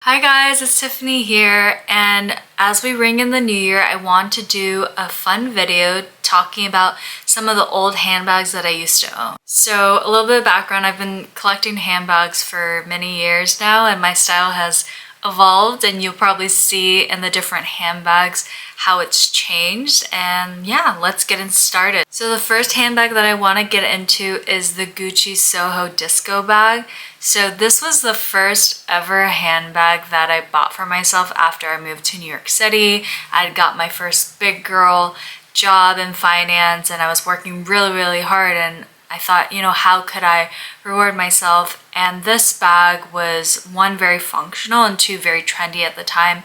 Hi guys, it's Tiffany here, and as we ring in the new year, I want to do a fun video talking about some of the old handbags that I used to own. So a little bit of background, I've been collecting handbags for many years now, and my style has evolved, and you'll probably see in the different handbags how it's changed. And yeah, let's get started. So the first handbag that I want to get into is the Gucci Soho disco bag. So this was the first ever handbag that I bought for myself after I moved to New York City. I had got my first big girl job in finance and I was working really hard, and I thought, how could I reward myself? And this bag was one, very functional, and two, very trendy at the time.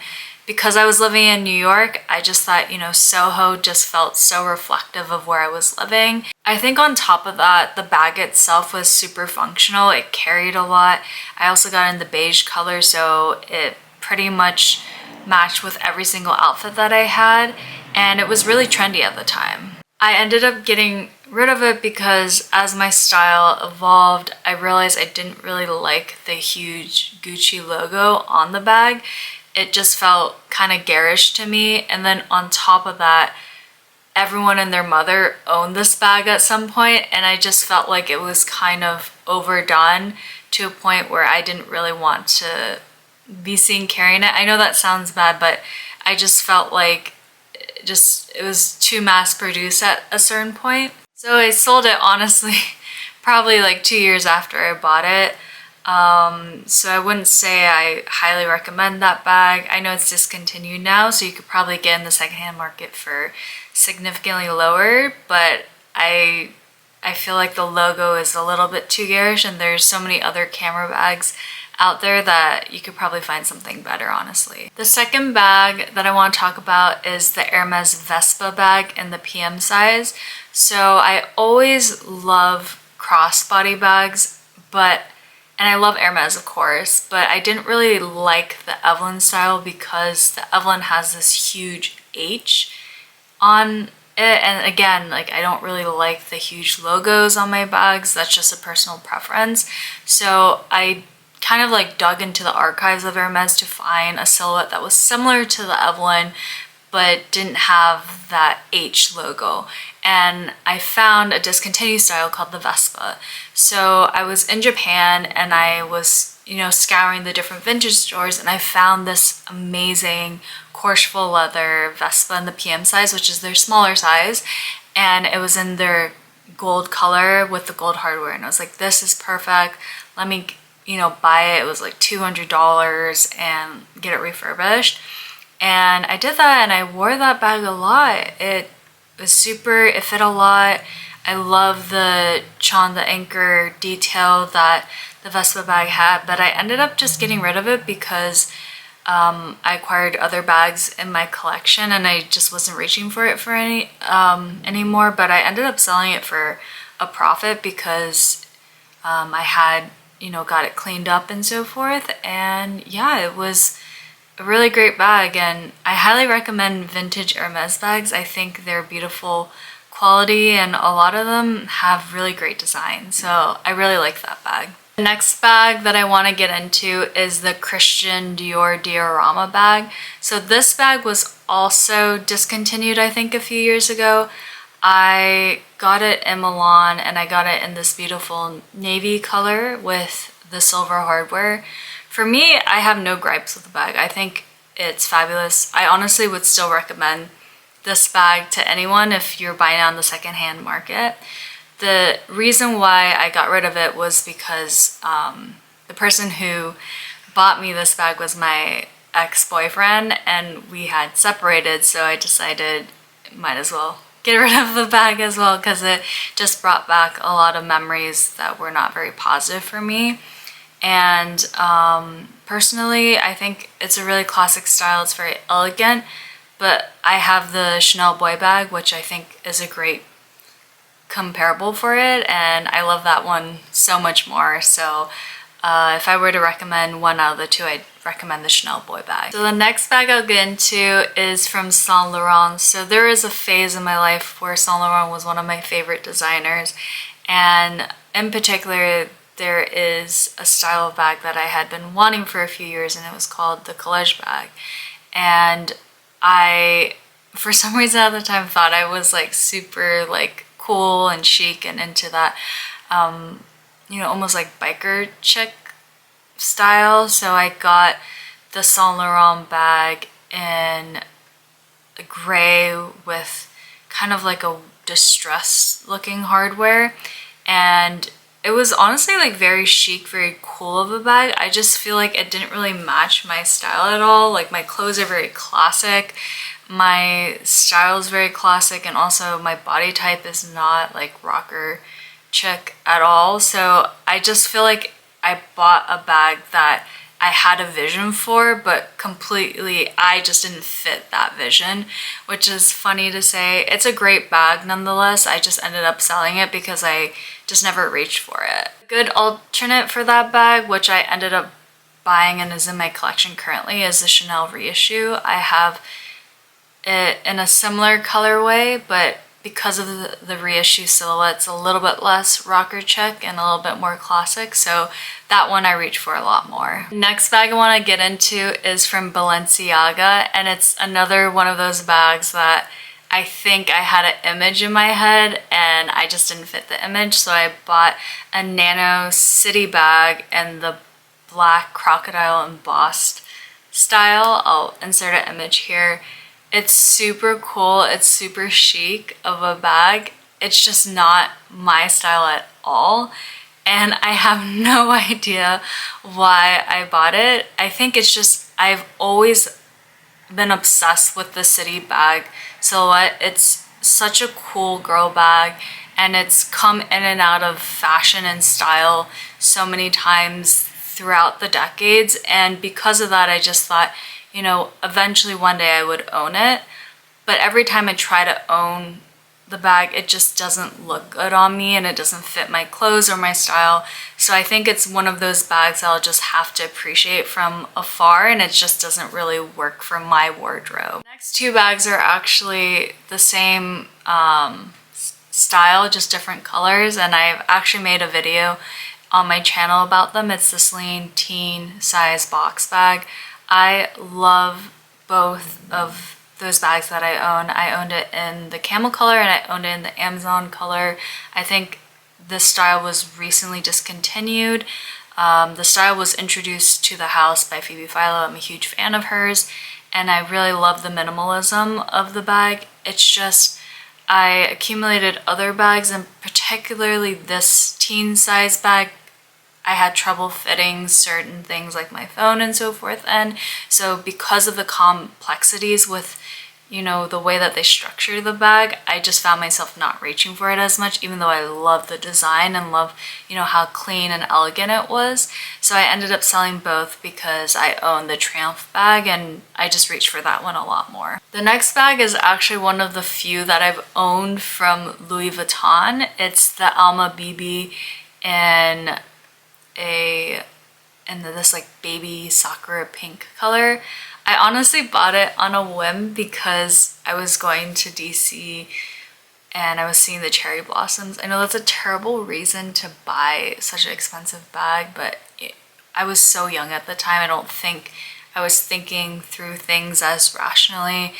Because I was living in New York, I just thought, Soho just felt so reflective of where I was living. I think on top of that, the bag itself was super functional. It carried a lot. I also got in the beige color, so it pretty much matched with every single outfit that I had, and it was really trendy at the time. I ended up getting rid of it because as my style evolved, I realized I didn't really like the huge Gucci logo on the bag. It just felt kind of garish to me. And then on top of that, everyone and their mother owned this bag at some point, and I just felt like it was kind of overdone to a point where I didn't really want to be seen carrying it. I know that sounds bad, but I just felt like it was too mass produced at a certain point. So I sold it, honestly, probably like 2 years after I bought it. So I wouldn't say I highly recommend that bag. I know it's discontinued now, so you could probably get in the secondhand market for significantly lower, but I feel like the logo is a little bit too garish, and there's so many other camera bags out there that you could probably find something better, honestly. The second bag that I want to talk about is the Hermes Vespa bag in the PM size. So I always love crossbody bags, and I love Hermes, of course, but I didn't really like the Evelyn style because the Evelyn has this huge H on it. And again, like, I don't really like the huge logos on my bags. That's just a personal preference. So I kind of like dug into the archives of Hermes to find a silhouette that was similar to the Evelyn, but didn't have that H logo. And I found a discontinued style called the Vespa. So I was in Japan and I was, scouring the different vintage stores, and I found this amazing Courchevel leather Vespa in the PM size, which is their smaller size. And it was in their gold color with the gold hardware. And I was like, this is perfect. Let me, buy it. It was like $200 and get it refurbished. And I did that, and I wore that bag a lot. It fit a lot. I love the the anchor detail that the Vespa bag had, but I ended up just getting rid of it because I acquired other bags in my collection and I just wasn't reaching for it anymore. But I ended up selling it for a profit because I had, got it cleaned up and so forth. And yeah, it was a really great bag, and I highly recommend vintage Hermes bags. I think they're beautiful quality and a lot of them have really great design, so I really like that bag. The next bag that I want to get into is the Christian Dior diorama bag. So this bag was also discontinued, I think, a few years ago. I got it in Milan and I got it in this beautiful navy color with the silver hardware. For me, I have no gripes with the bag. I think it's fabulous. I honestly would still recommend this bag to anyone if you're buying on the secondhand market. The reason why I got rid of it was because the person who bought me this bag was my ex-boyfriend, and we had separated, so I decided might as well get rid of the bag as well because it just brought back a lot of memories that were not very positive for me. And personally, I think it's a really classic style. It's very elegant, but I have the Chanel boy bag, which I think is a great comparable for it, and I love that one so much more. So if I were to recommend one out of the two, I'd recommend the Chanel boy bag. So the next bag I'll get into is from Saint Laurent. So there is a phase in my life where Saint Laurent was one of my favorite designers, and in particular there is a style of bag that I had been wanting for a few years, and it was called the collage bag. And I, for some reason at the time, thought I was like super like cool and chic and into that, you know, almost like biker chic style. So I got the Saint Laurent bag in a gray with kind of like a distressed looking hardware, and it was honestly like very chic, very cool of a bag. I just feel like it didn't really match my style at all. Like my clothes are very classic, my style is very classic, and also my body type is not like rocker chic at all. So I just feel like I bought a bag that I had a vision for, but completely I just didn't fit that vision, which is funny to say. It's a great bag nonetheless. I just ended up selling it because I just never reached for it. A good alternate for that bag, which I ended up buying and is in my collection currently, is the Chanel reissue. I have it in a similar colorway, but because of the reissue silhouette, it's a little bit less rocker chic and a little bit more classic, so that one I reach for a lot more. Next bag I want to get into is from Balenciaga, and it's another one of those bags that I think I had an image in my head and I just didn't fit the image, so I bought a nano city bag in the black crocodile embossed style. I'll insert an image here. It's super cool, it's super chic of a bag. It's just not my style at all, and I have no idea why I bought it. I think it's just, I've always been obsessed with the city bag silhouette. It's such a cool girl bag, and it's come in and out of fashion and style so many times throughout the decades, and because of that I just thought, you know, eventually one day I would own it. But every time I try to own the bag, it just doesn't look good on me and it doesn't fit my clothes or my style. So I think it's one of those bags I'll just have to appreciate from afar, and it just doesn't really work for my wardrobe. Next two bags are actually the same style, just different colors, and I've actually made a video on my channel about them. It's the Celine teen size box bag. I love both of those bags that I own. I owned it in the camel color and I owned it in the Amazon color. I think this style was recently discontinued. The style was introduced to the house by Phoebe Philo. I'm a huge fan of hers, and I really love the minimalism of the bag. It's just, I accumulated other bags, and particularly this teen size bag, I had trouble fitting certain things like my phone and so forth in. So because of the complexities with, you know, the way that they structure the bag, I just found myself not reaching for it as much, even though I love the design and love, you know, how clean and elegant it was. So I ended up selling both because I own the Triumph bag and I just reached for that one a lot more. The next bag is actually one of the few that I've owned from Louis Vuitton. It's the Alma BB in this like baby sakura pink color. I honestly bought it on a whim because I was going to DC and I was seeing the cherry blossoms. I know that's a terrible reason to buy such an expensive bag, but I was so young at the time. I don't think I was thinking through things as rationally,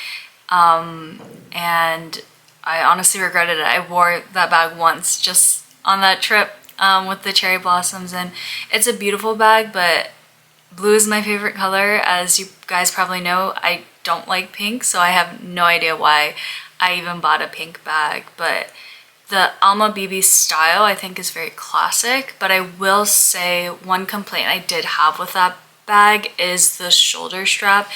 and I honestly regretted it. I wore that bag once just on that trip with the cherry blossoms, and it's a beautiful bag, but blue is my favorite color. As you guys probably know, I don't like pink, so I have no idea why I even bought a pink bag. But the Alma BB style I think is very classic, but I will say one complaint I did have with that bag is the shoulder strap.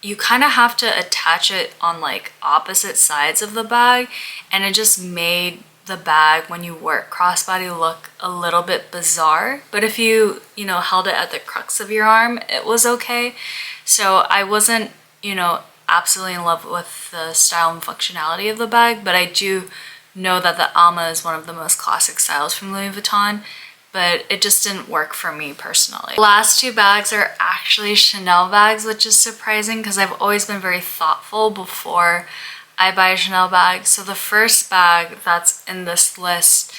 You kind of have to attach it on like opposite sides of the bag, and it just made the bag when you wear it crossbody look a little bit bizarre. But if you know, held it at the crux of your arm, it was okay. So I wasn't, you know, absolutely in love with the style and functionality of the bag, but I do know that the Alma is one of the most classic styles from Louis Vuitton, but it just didn't work for me personally. The last two bags are actually Chanel bags, which is surprising because I've always been very thoughtful before I buy a Chanel bag. So the first bag that's in this list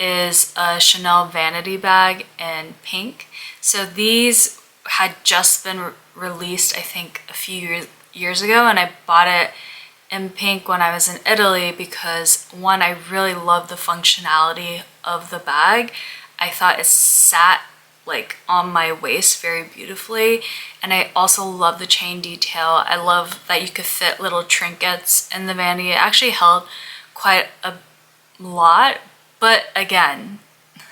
is a Chanel vanity bag in pink. So these had just been released, I think, a few years ago, and I bought it in pink when I was in Italy because, one, I really loved the functionality of the bag. I thought it sat like on my waist very beautifully, and I also love the chain detail. I love that you could fit little trinkets in the vanity. It actually held quite a lot, but again,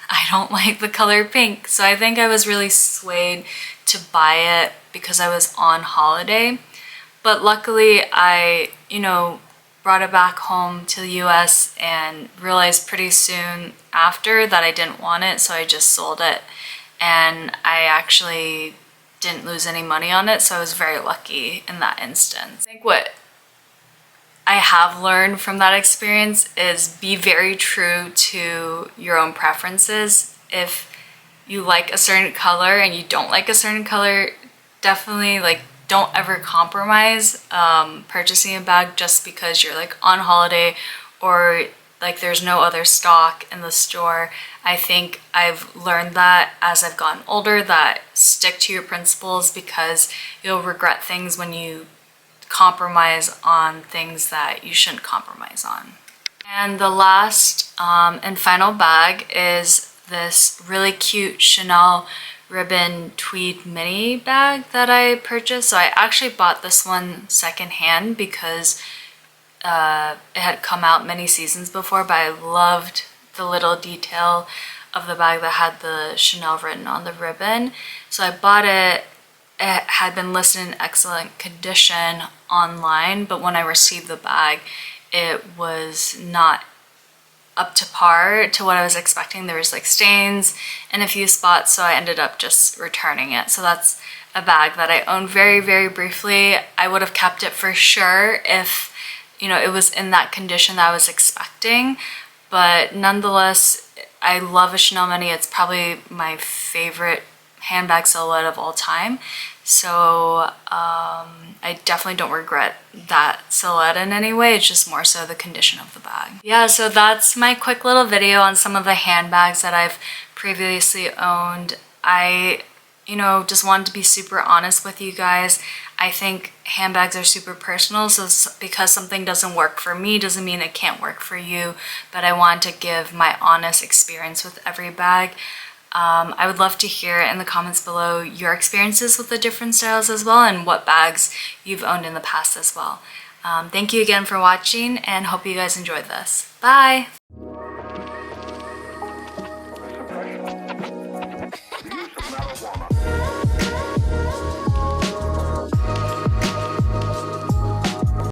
I don't like the color pink, so I think I was really swayed to buy it because I was on holiday. But luckily I, brought it back home to the US and realized pretty soon after that I didn't want it, so I just sold it. And I actually didn't lose any money on it, so I was very lucky in that instance. I think what I have learned from that experience is be very true to your own preferences. If you like a certain color and you don't like a certain color, definitely don't ever compromise purchasing a bag just because you're on holiday or there's no other stock in the store. I think I've learned that as I've gotten older, that stick to your principles because you'll regret things when you compromise on things that you shouldn't compromise on. And the last and final bag is this really cute Chanel ribbon tweed mini bag that I purchased. So I actually bought this one secondhand because it had come out many seasons before, but I loved the little detail of the bag that had the Chanel written on the ribbon. So I bought it. It had been listed in excellent condition online, but when I received the bag, it was not up to par to what I was expecting. There was stains in a few spots, so I ended up just returning it. So that's a bag that I owned very, very briefly. I would have kept it for sure if it was in that condition that I was expecting, but nonetheless, I love a Chanel Mini. It's probably my favorite handbag silhouette of all time. So I definitely don't regret that silhouette in any way. It's just more so the condition of the bag. Yeah, so that's my quick little video on some of the handbags that I've previously owned. I, just wanted to be super honest with you guys. I think handbags are super personal, so because something doesn't work for me doesn't mean it can't work for you, but I want to give my honest experience with every bag. I would love to hear in the comments below your experiences with the different styles as well and what bags you've owned in the past as well. Thank you again for watching and hope you guys enjoyed this. Bye!